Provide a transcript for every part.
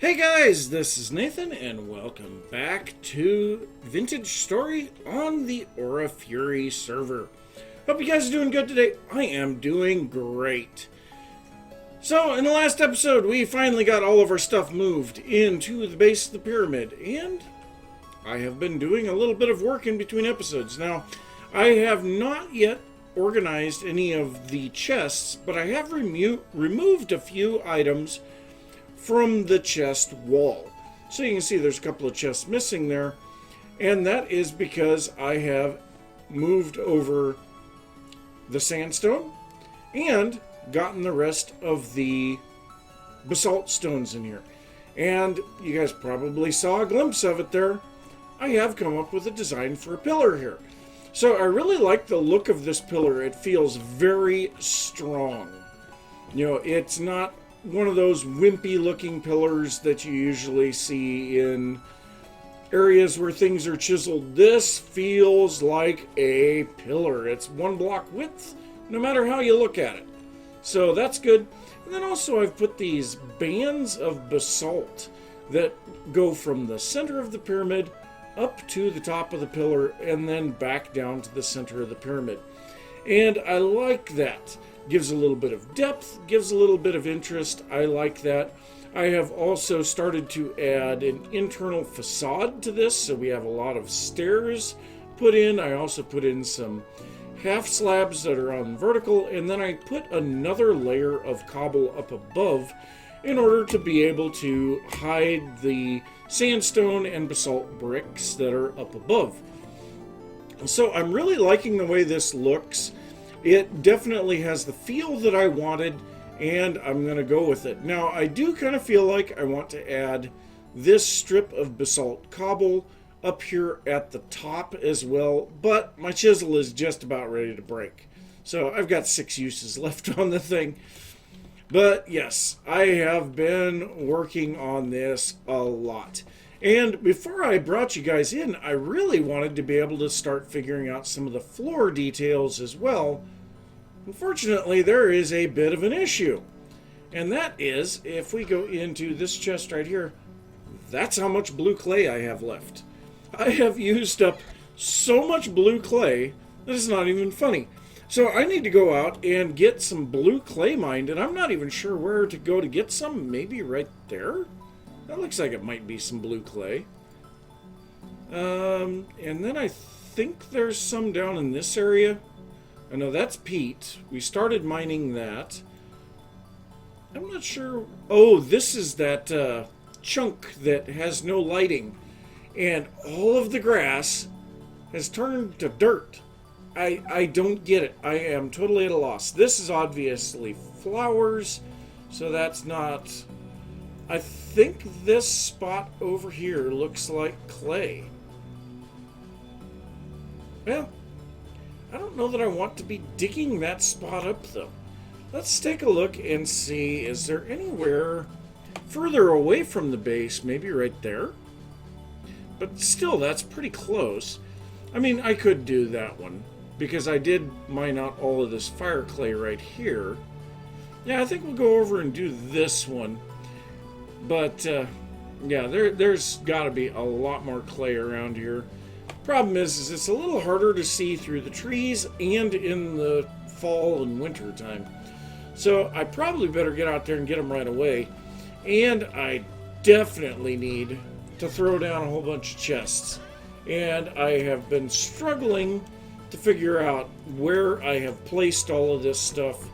Hey guys, this is Nathan and welcome back to Vintage Story on the Aura Fury server. Hope you guys are doing good today. I am doing great. So, in the last episode, we finally got all of our stuff moved into the base of the pyramid, and I have been doing a little bit of work in between episodes. Now, I have not yet organized any of the chests, but I have removed a few items from the chest wall. So you can see there's a couple of chests missing there, and that is because I have moved over the sandstone and gotten the rest of the basalt stones in here. And you guys probably saw a glimpse of it there. I have come up with a design for a pillar here. So I really like the look of this pillar. It feels very strong. You know, it's not one of those wimpy looking pillars that you usually see in areas where things are chiseled. This feels like a pillar. It's 1 block width, no matter how you look at it. So that's good. And then also I've put these bands of basalt that go from the center of the pyramid up to the top of the pillar and then back down to the center of the pyramid. And I like that. Gives a little bit of depth, gives a little bit of interest. I like that. I have also started to add an internal facade to this, so we have a lot of stairs put in. I also put in some half slabs that are on vertical, and then I put another layer of cobble up above in order to be able to hide the sandstone and basalt bricks that are up above. So I'm really liking the way this looks. It definitely has the feel that I wanted, and I'm going to go with it. Now, I do kind of feel like I want to add this strip of basalt cobble up here at the top as well, but my chisel is just about ready to break. So I've got 6 uses left on the thing. But yes, I have been working on this a lot. And before I brought you guys in, I really wanted to be able to start figuring out some of the floor details as well. Unfortunately, there is a bit of an issue. And that is, if we go into this chest right here, that's how much blue clay I have left. I have used up so much blue clay that it's not even funny. So I need to go out and get some blue clay mined, and I'm not even sure where to go to get some. Maybe right there? That looks like it might be some blue clay. And then I think there's some down in this area. I know that's peat. We started mining that. I'm not sure. Oh, this is that chunk that has no lighting. And all of the grass has turned to dirt. I don't get it. I am totally at a loss. This is obviously flowers, so that's not... I think this spot over here looks like clay. Well, I don't know that I want to be digging that spot up, though. Let's take a look and see, is there anywhere further away from the base? Maybe right there? But still, that's pretty close. I mean, I could do that one, because I did mine out all of this fire clay right here. Yeah, I think we'll go over and do this one. But, yeah, there's got to be a lot more clay around here. Problem is it's a little harder to see through the trees and in the fall and winter time. So I probably better get out there and get them right away. And I definitely need to throw down a whole bunch of chests. And I have been struggling to figure out where I have placed all of this stuff.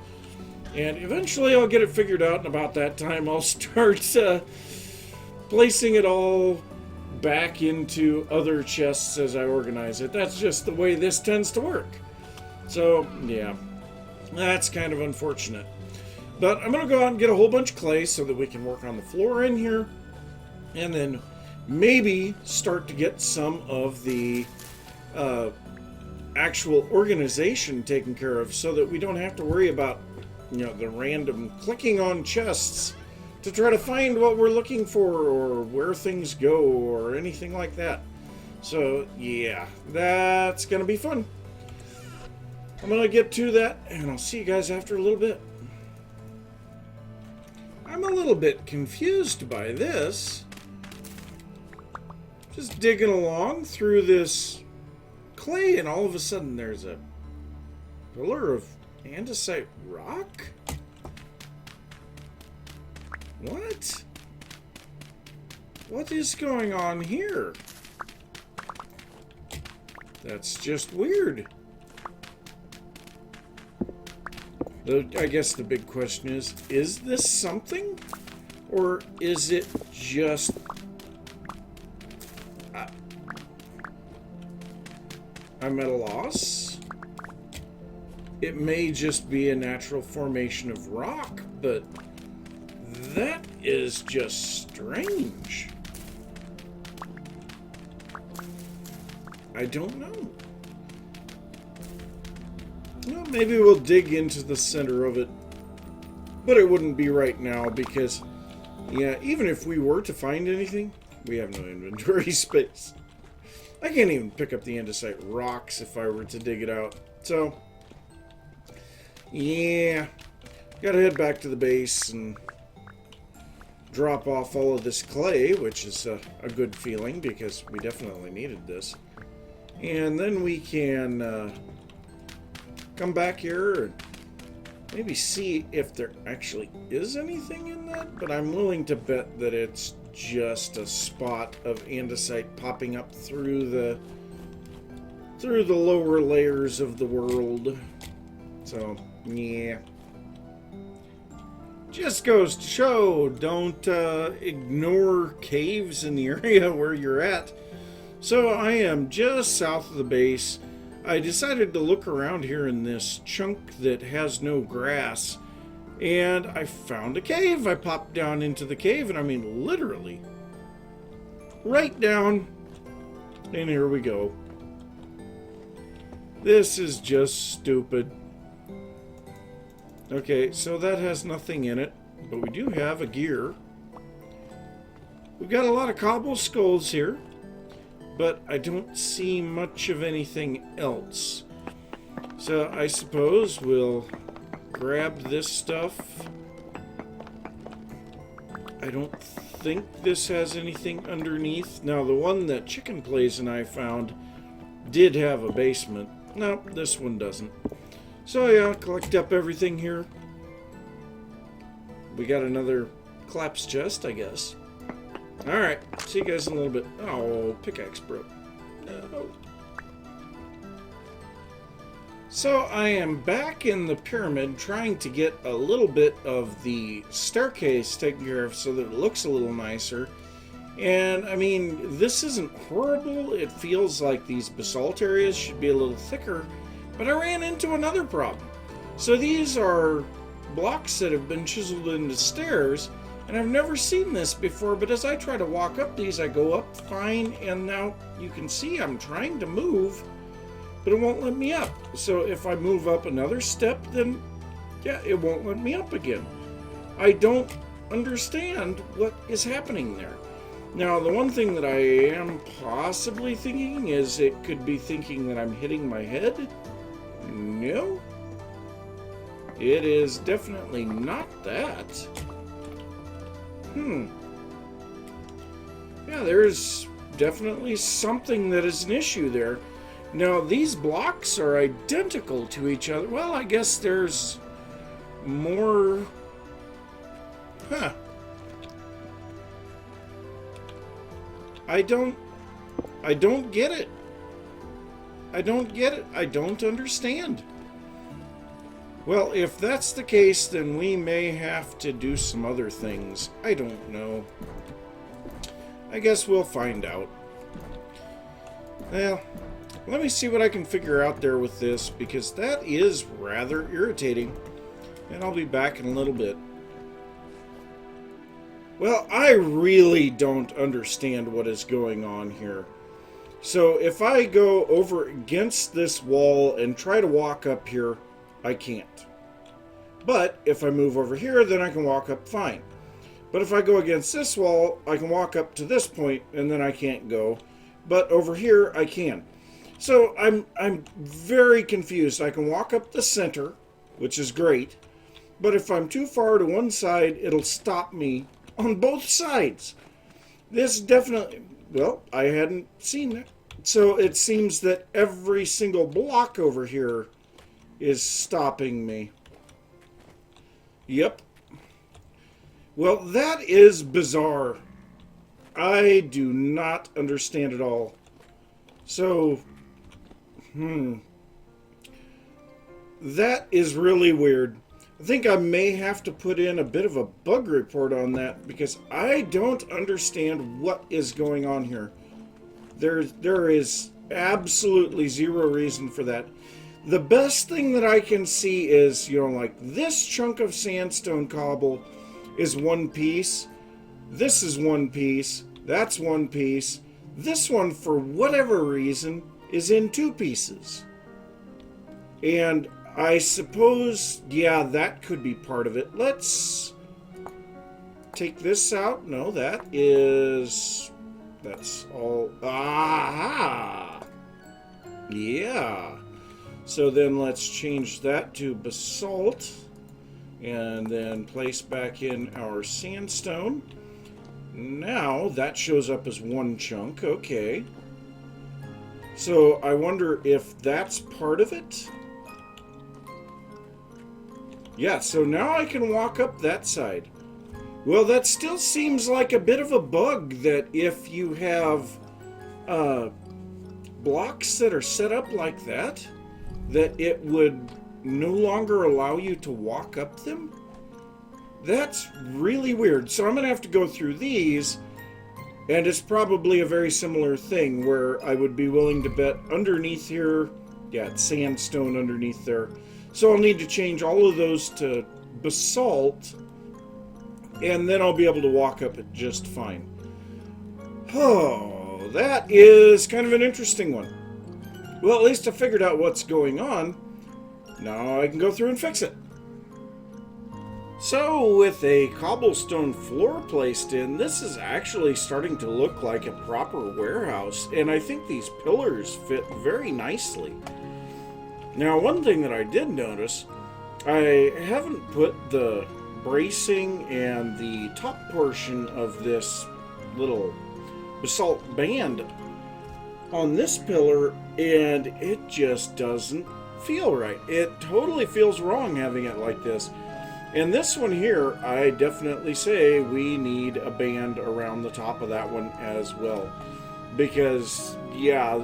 And eventually I'll get it figured out, and about that time I'll start placing it all back into other chests as I organize it. That's just the way this tends to work. So, yeah, that's kind of unfortunate. But I'm going to go out and get a whole bunch of clay so that we can work on the floor in here. And then maybe start to get some of the actual organization taken care of so that we don't have to worry about, you know, the random clicking on chests to try to find what we're looking for or where things go or anything like that. So, yeah, that's going to be fun. I'm going to get to that, and I'll see you guys after a little bit. I'm I'm a little bit confused by this. Just digging along through this clay, and all of a sudden there's a pillar of andesite rock? What? What is going on here? That's just weird. I guess the big question is this something? Or is it just... I'm at a loss? It may just be a natural formation of rock, but that is just strange. I don't know. Well, maybe we'll dig into the center of it. But it wouldn't be right now because, yeah, even if we were to find anything, we have no inventory space. I can't even pick up the andesite rocks if I were to dig it out. So, yeah, gotta head back to the base and drop off all of this clay, which is a good feeling because we definitely needed this. And then we can come back here and maybe see if there actually is anything in that, but I'm willing to bet that it's just a spot of andesite popping up through the lower layers of the world. So, yeah. Just goes to show, don't ignore caves in the area where you're at. So I am just south of the base. I decided to look around here in this chunk that has no grass, and I found a cave. I popped down into the cave, and I mean literally right down, and here we go. This is just stupid. Okay, so that has nothing in it, but we do have a gear. We've got a lot of cobble skulls here, but I don't see much of anything else. So I suppose we'll grab this stuff. I don't think this has anything underneath. Now, the one that Chicken Plays and I found did have a basement. No, this one doesn't. So yeah, collect up everything here. We got another collapsed chest, I guess. Alright, see you guys in a little bit. Oh, pickaxe broke. No. So I am back in the pyramid trying to get a little bit of the staircase taken care of so that it looks a little nicer. And I mean, this isn't horrible. It feels like these basalt areas should be a little thicker, but I ran into another problem. So these are blocks that have been chiseled into stairs, and I've never seen this before, but as I try to walk up these, I go up fine, and now you can see I'm trying to move, but it won't let me up. So if I move up another step, then yeah, it won't let me up again. I don't understand what is happening there. Now, the one thing that I am possibly thinking is it could be thinking that I'm hitting my head. No. It is definitely not that. Yeah, there's definitely something that is an issue there. Now, these blocks are identical to each other. Well, I guess there's more... I don't get it. I don't get it. I don't understand. Well, if that's the case, then we may have to do some other things. I don't know. I guess we'll find out. Well, let me see what I can figure out there with this, because that is rather irritating. And I'll be back in a little bit. Well, I really don't understand what is going on here. So if I go over against this wall and try to walk up here, I can't. But if I move over here, then I can walk up fine. But if I go against this wall, I can walk up to this point, and then I can't go. But over here, I can. So I'm very confused. I can walk up the center, which is great. but if I'm too far to one side, it'll stop me on both sides. This definitely, well, I hadn't seen that. So it seems that every single block over here is stopping me. Yep. Well, that is bizarre. I do not understand it all. So, that is really weird. I think I may have to put in a bit of a bug report on that because I don't understand what is going on here. There is absolutely zero reason for that. The best thing that I can see is, you know, like this chunk of sandstone cobble is one piece. This is one piece. That's one piece. This one, for whatever reason, is in two pieces. And I suppose, yeah, that could be part of it. Let's take this out. No, that's all. Aha! Yeah. So then let's change that to basalt. And then place back in our sandstone. Now that shows up as one chunk. Okay. So I wonder if that's part of it. Yeah, so now I can walk up that side. Well, that still seems like a bit of a bug that if you have blocks that are set up like that, that it would no longer allow you to walk up them. That's really weird. So I'm going to have to go through these, and it's probably a very similar thing where I would be willing to bet underneath here, yeah, it's sandstone underneath there. So I'll need to change all of those to basalt, and then I'll be able to walk up it just fine. Oh, that is kind of an interesting one. Well, at least I figured out what's going on. Now I can go through and fix it. So, with a cobblestone floor placed in, this is actually starting to look like a proper warehouse, and I think these pillars fit very nicely. Now, one thing that I did notice, I haven't put the bracing and the top portion of this little basalt band on this pillar, and it just doesn't feel right. It totally feels wrong having it like this. And this one here, I definitely say we need a band around the top of that one as well. Because, yeah,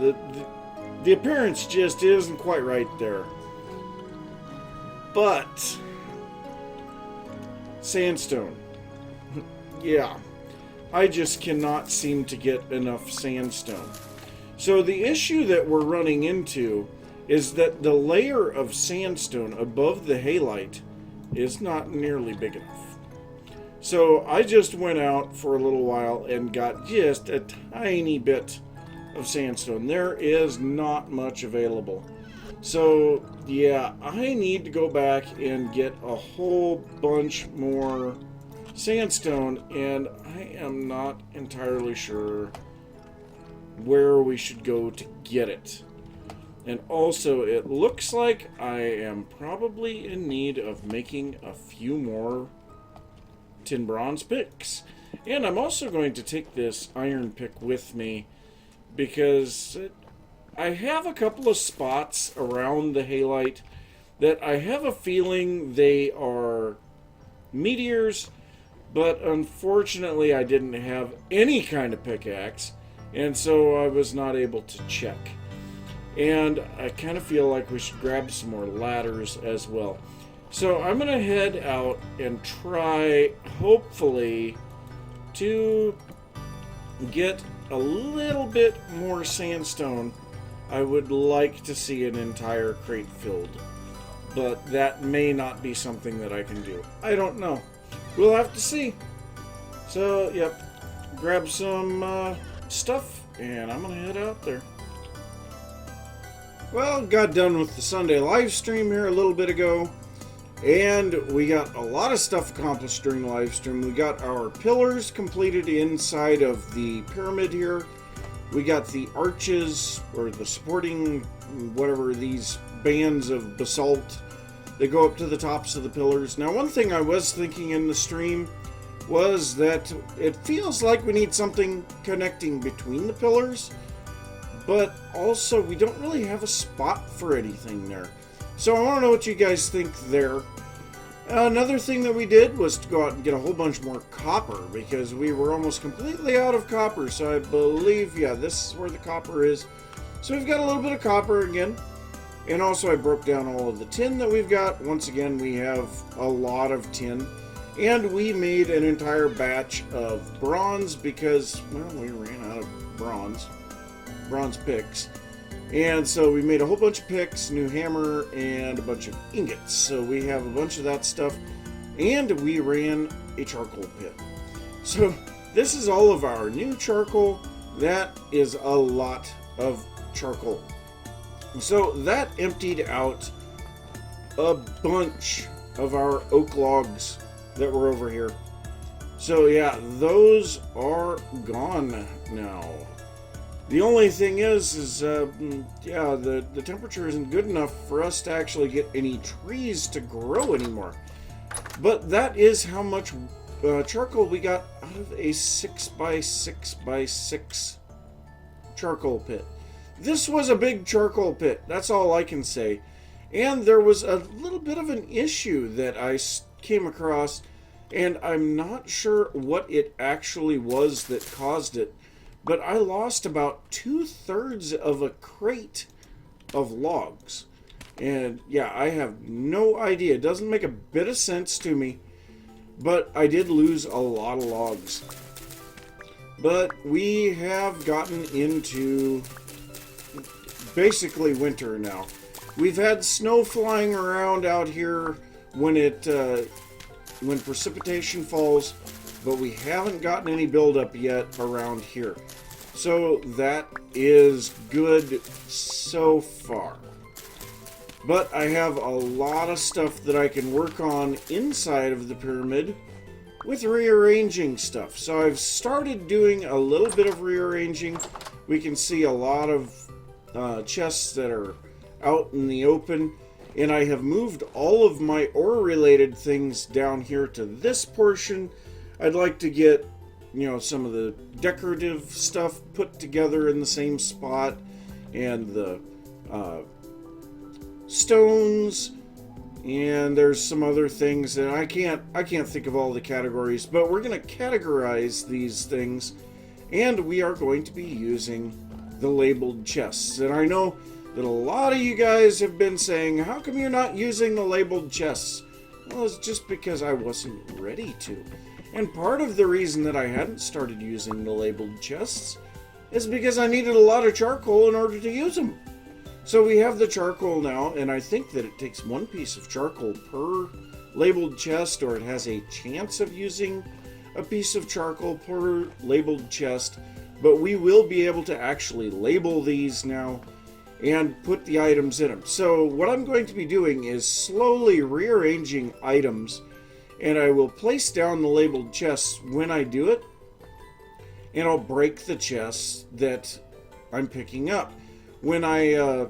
the appearance just isn't quite right there. But sandstone. Yeah. I just cannot seem to get enough sandstone. So the issue that we're running into is that the layer of sandstone above the halite is not nearly big enough. So I just went out for a little while and got just a tiny bit of sandstone. There is not much available. So yeah, I need to go back and get a whole bunch more sandstone, and I am not entirely sure where we should go to get it. And also, it looks like I am probably in need of making a few more tin bronze picks. And I'm also going to take this iron pick with me because I have a couple of spots around the halite that I have a feeling they are meteors, but unfortunately I didn't have any kind of pickaxe, and so I was not able to check. And I kind of feel like we should grab some more ladders as well. So I'm going to head out and try, hopefully, to get a little bit more sandstone. I would like to see an entire crate filled, but that may not be something that I can do. I don't know. We'll have to see. So, yep, grab some stuff, and I'm going to head out there. Well, got done with the Sunday live stream here a little bit ago, and we got a lot of stuff accomplished during the live stream. We got our pillars completed inside of the pyramid here. We got the arches, or the supporting, whatever, these bands of basalt They go up to the tops of the pillars. Now, one thing I was thinking in the stream was that it feels like we need something connecting between the pillars, but also we don't really have a spot for anything there. So I want to know what you guys think there. Another thing that we did was to go out and get a whole bunch more copper, because we were almost completely out of copper. So I believe, yeah, this is where the copper is. So we've got a little bit of copper again. And also I broke down all of the tin that we've got. Once again, we have a lot of tin. And we made an entire batch of bronze because, well, we ran out of bronze picks. And so we made a whole bunch of picks, new hammer, and a bunch of ingots. So we have a bunch of that stuff. And we ran a charcoal pit. So this is all of our new charcoal. That is a lot of charcoal. So that emptied out a bunch of our oak logs that were over here. So yeah, those are gone now. The only thing is yeah, the temperature isn't good enough for us to actually get any trees to grow anymore. But that is how much charcoal we got out of a 6x6x6 charcoal pit. This was a big charcoal pit, that's all I can say. And there was a little bit of an issue that I came across, and I'm not sure what it actually was that caused it, but I lost about 2/3 of a crate of logs. And yeah, I have no idea. It doesn't make a bit of sense to me, but I did lose a lot of logs. But we have gotten into basically winter now. We've had snow flying around out here when precipitation falls, but we haven't gotten any buildup yet around here. So that is good so far. But I have a lot of stuff that I can work on inside of the pyramid with rearranging stuff. So I've started doing a little bit of rearranging. We can see a lot of chests that are out in the open, and I have moved all of my ore related things down here to this portion. I'd like to get, you know, some of the decorative stuff put together in the same spot, and the stones, and there's some other things that I can't think of all the categories, but we're going to categorize these things, and we are going to be using the labeled chests. And I know that a lot of you guys have been saying, how come you're not using the labeled chests? Well, it's just because I wasn't ready to. And part of the reason that I hadn't started using the labeled chests is because I needed a lot of charcoal in order to use them. So we have the charcoal now, and I think that it takes 1 piece of charcoal per labeled chest, or it has a chance of using a piece of charcoal per labeled chest. But we will be able to actually label these now and put the items in them. So what I'm going to be doing is slowly rearranging items, and I will place down the labeled chests when I do it, and I'll break the chests that I'm picking up. When I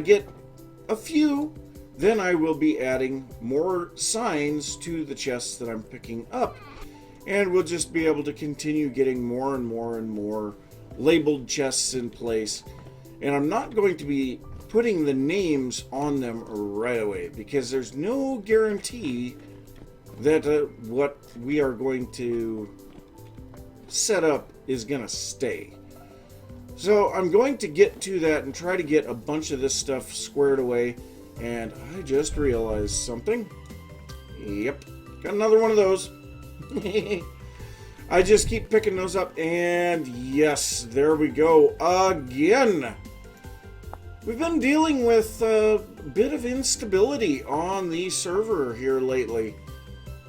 get a few, then I will be adding more signs to the chests that I'm picking up, and we'll just be able to continue getting more and more and more labeled chests in place. And I'm not going to be putting the names on them right away, because there's no guarantee that what we are going to set up is going to stay. So I'm going to get to that and try to get a bunch of this stuff squared away. And I just realized something. Yep, got another one of those. I just keep picking those up, and yes, there we go again. We've been dealing with a bit of instability on the server here lately.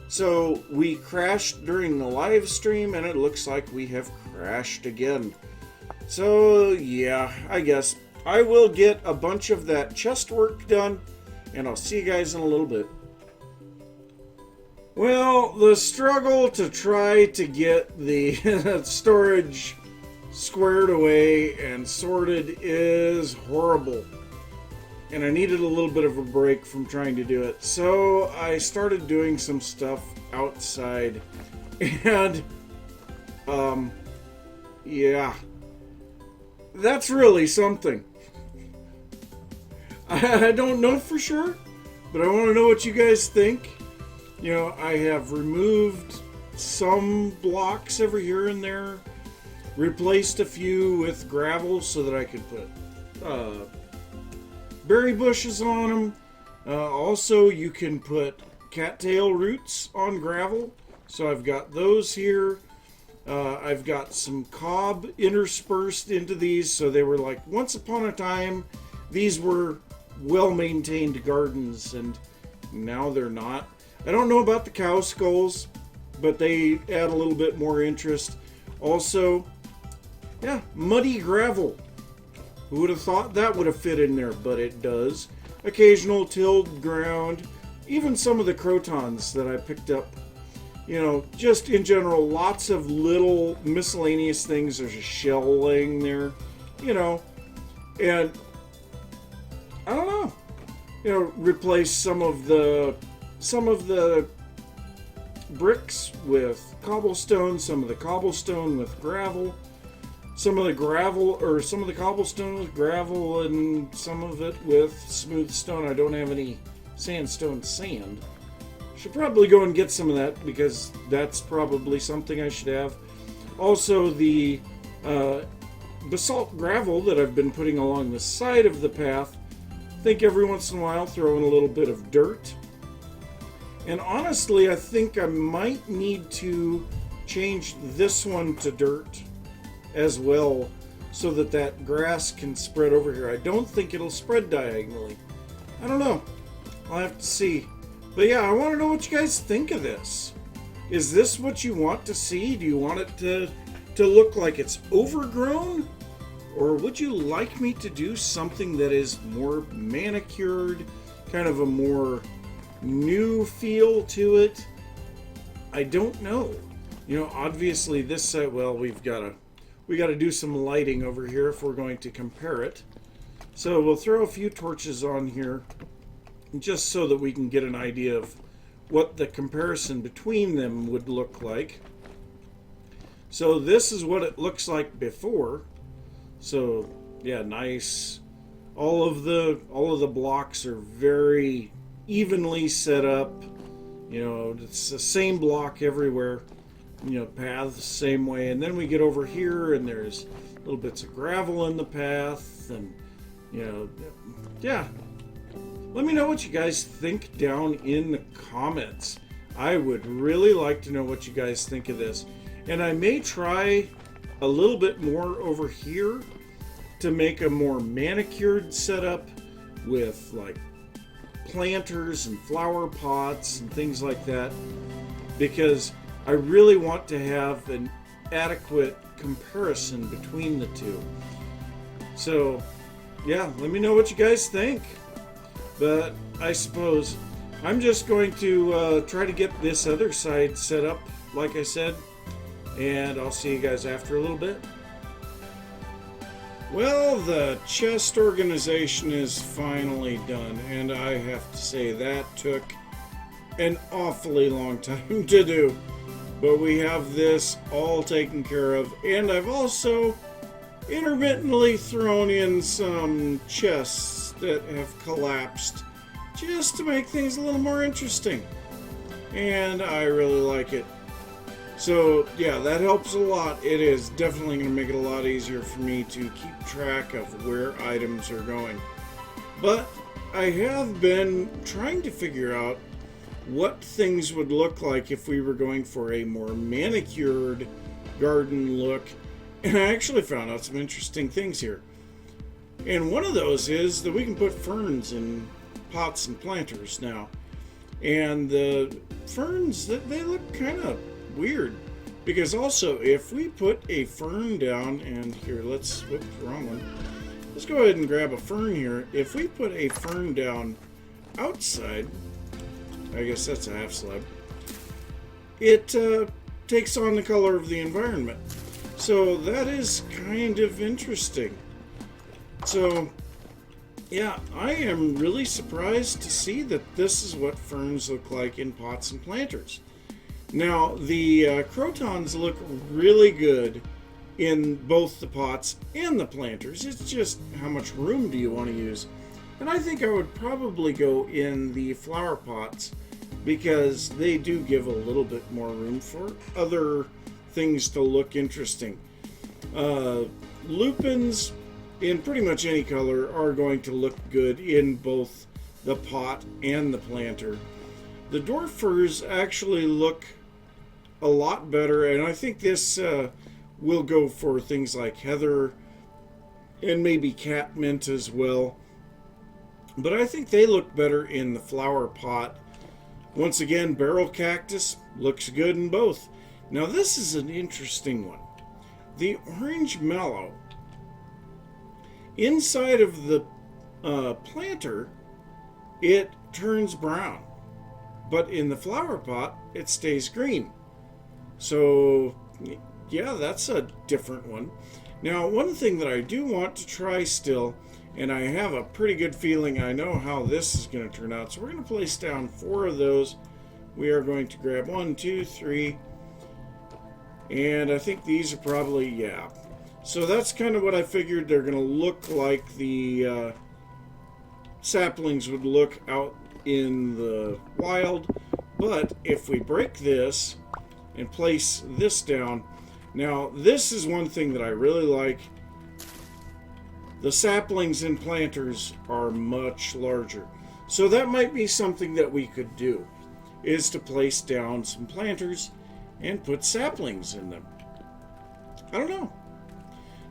So we crashed during the live stream, and it looks like we have crashed again. So yeah, I guess I will get a bunch of that chest work done, and I'll see you guys in a little bit. Well, the struggle to try to get the storage squared away and sorted is horrible. and I needed a little bit of a break from trying to do it. So I started doing some stuff outside, and yeah, that's really something. I don't know for sure, but I want to know what you guys think. You know, I have removed some blocks over here and there, replaced a few with gravel so that I could put berry bushes on them. Also, you can put cattail roots on gravel, so I've got those here. I've got some cob interspersed into these, so they were like, once upon a time, these were well-maintained gardens, and now they're not. I don't know about the cow skulls, but they add a little bit more interest. Also, yeah, muddy gravel. Who would have thought that would have fit in there, but it does. Occasional tilled ground, even some of the crotons that I picked up. You know, just in general, lots of little miscellaneous things. There's a shell laying there, you know, and I don't know. You know, replace some of the bricks with cobblestone, some of the cobblestone with gravel, some of the cobblestone with gravel, and some of it with smooth stone. I don't have any sandstone sand. Should probably go and get some of that, because that's probably something I should have. Also, the basalt gravel that I've been putting along the side of the path, I think every once in a while throw in a little bit of dirt. And honestly, I think I might need to change this one to dirt as well, so that that grass can spread over here. I don't think it'll spread diagonally. I don't know. I'll have to see. But yeah, I want to know what you guys think of this. Is this what you want to see? Do you want it to look like it's overgrown? Or would you like me to do something that is more manicured, kind of a more new feel to it? I don't know. You know, obviously this side, well, we got to do some lighting over here if we're going to compare it. So we'll throw a few torches on here, just so that we can get an idea of what the comparison between them would look like. So this is what it looks like before. So yeah, nice. All of the blocks are very evenly set up. You know, it's the same block everywhere. You know, paths same way. And then we get over here, and there's little bits of gravel in the path, and you know, yeah. Let me know what you guys think down in the comments. I would really like to know what you guys think of this. And I may try a little bit more over here to make a more manicured setup with like planters and flower pots and things like that, because I really want to have an adequate comparison between the two. So yeah, let me know what you guys think. But I suppose I'm just going to try to get this other side set up, like I said, and I'll see you guys after a little bit. Well, the chest organization is finally done, and I have to say that took an awfully long time to do. But we have this all taken care of, and I've also intermittently thrown in some chests that have collapsed just to make things a little more interesting, and I really like it. So yeah, that helps a lot. It is definitely going to make it a lot easier for me to keep track of where items are going. But I have been trying to figure out what things would look like if we were going for a more manicured garden look, and I actually found out some interesting things here. And one of those is that we can put ferns in pots and planters now. And the ferns, they look kind of weird. Because also, if we put a fern down, and here, whoops, wrong one. Let's go ahead and grab a fern here. If we put a fern down outside, I guess that's a half slab, it takes on the color of the environment. So that is kind of interesting. So Yeah, I am really surprised to see that this is what ferns look like in pots and planters. Now, the crotons look really good in both the pots and the planters. It's just how much room do you want to use? And I think I would probably go in the flower pots because they do give a little bit more room for other things to look interesting. Lupins in pretty much any color are going to look good in both the pot and the planter. The dwarf firs actually look a lot better, and I think this will go for things like heather and maybe catmint as well. But I think they look better in the flower pot. Once again, barrel cactus looks good in both. Now this is an interesting one. The orange mallow, inside of the planter, it turns brown. But in the flower pot, it stays green. So, yeah, that's a different one. Now, one thing that I do want to try still, and I have a pretty good feeling I know how this is going to turn out. So we're going to place down 4 of those. We are going to grab 1, 2, 3. And I think these are probably, yeah. So that's kind of what I figured they're going to look like the saplings would look out in the wild. But if we break this and place this down, now this is one thing that I really like. The saplings in planters are much larger. So that might be something that we could do, is to place down some planters and put saplings in them. I don't know.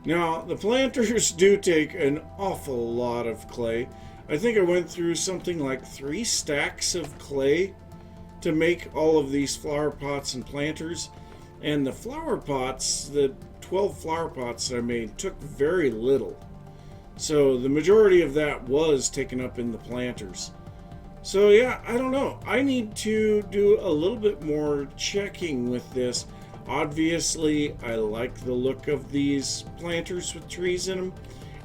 Now, the planters do take an awful lot of clay. I think I went through something like 3 stacks of clay to make all of these flower pots and planters. And the flower pots, the 12 flower pots that I made, took very little. So the majority of that was taken up in the planters. So yeah, I don't know. I need to do a little bit more checking with this. Obviously, I like the look of these planters with trees in them.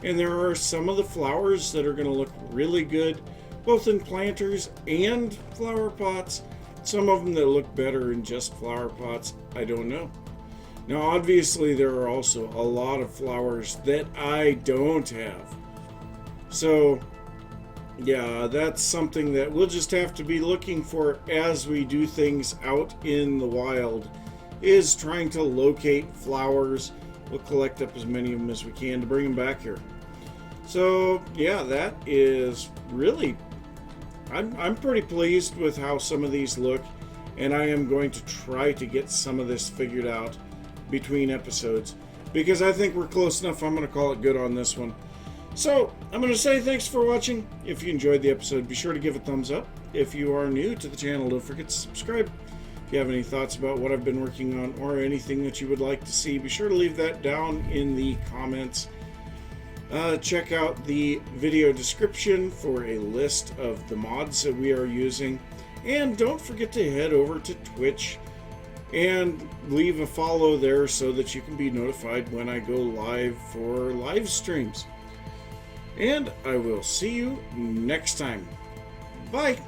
And there are some of the flowers that are going to look really good, both in planters and flower pots. Some of them that look better in just flower pots, I don't know. Now, obviously, there are also a lot of flowers that I don't have. So, yeah, that's something that we'll just have to be looking for as we do things out in the wild, is trying to locate flowers. We'll collect up as many of them as we can to bring them back here. So, yeah, that is really... I'm pretty pleased with how some of these look, and I am going to try to get some of this figured out between episodes, because I think we're close enough. I'm going to call it good on this one. So, I'm going to say thanks for watching. If you enjoyed the episode, be sure to give a thumbs up. If you are new to the channel, don't forget to subscribe. If you have any thoughts about what I've been working on or anything that you would like to see, be sure to leave that down in the comments. Check out the video description for a list of the mods that we are using. And don't forget to head over to Twitch and leave a follow there so that you can be notified when I go live for live streams. And I will see you next time. Bye!